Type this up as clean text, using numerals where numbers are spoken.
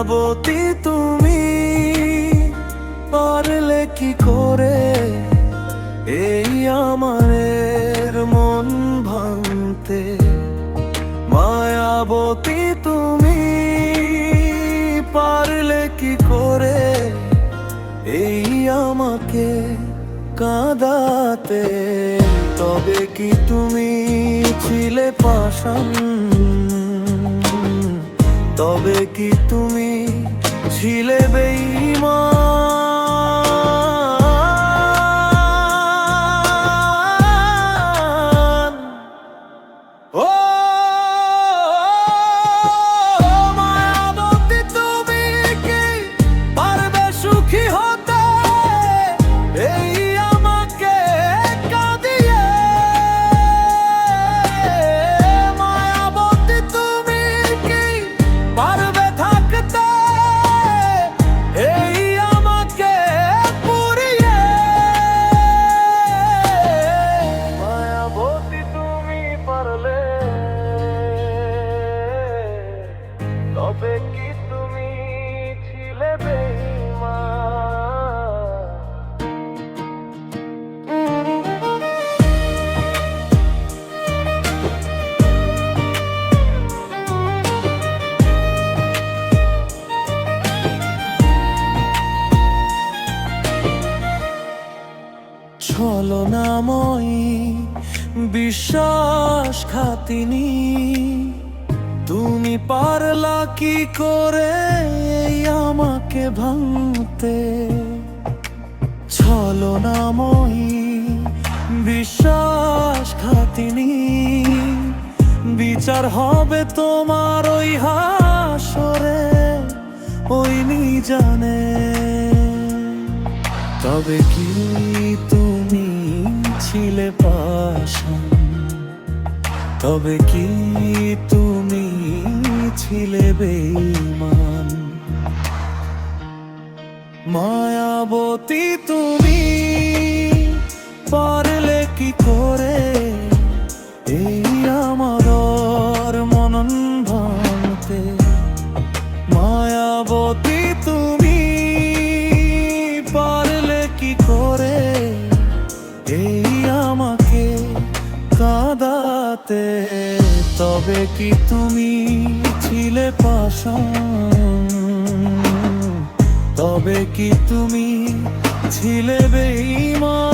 মায়াবতী তুমি, পারলে কি করে এই আমারের মন ভাঙতে। মায়াবতী তুমি, পারলে কি করে এই আমাকে কাঁদাতে। তবে কি তুমি ছিলে পাষাণ, তবে কি তুমি ছিলে বেঈমান। ও মায়াবতী তুমি কি পারবে সুখী হতে এই আমাকে কাঁদিয়ে। মায়াবতী তুমি কি পারবে থাকতে এই আমাকে পুড়িয়ে। মায়াবতী তুমি পারলে, তবে কি তুমি ছিলে ছলনাময়ী বিশ্বাসঘাতিনী, তুমি পারলা কি করে এই আমাকে ভাঙতে। ছলনাময়ী বিশ্বাসঘাতিনী, বিচার হবে তোমার ওই হাসরে ওই নিজানে। তবে কি তুমি ছিলে পাষাণ, তবে কি তুমি ছিলে বেঈমান। মায়াবতী তুমি, পারলে কি করে এই আমার মন ভাঙতে। মায়াবতী তুমি, পারলে কি করে এই আমাকে কাঁদাতে। তবে কি তুমি ছিলে পাষাণ, তবে কি তুমি ছিলে বেঈমান।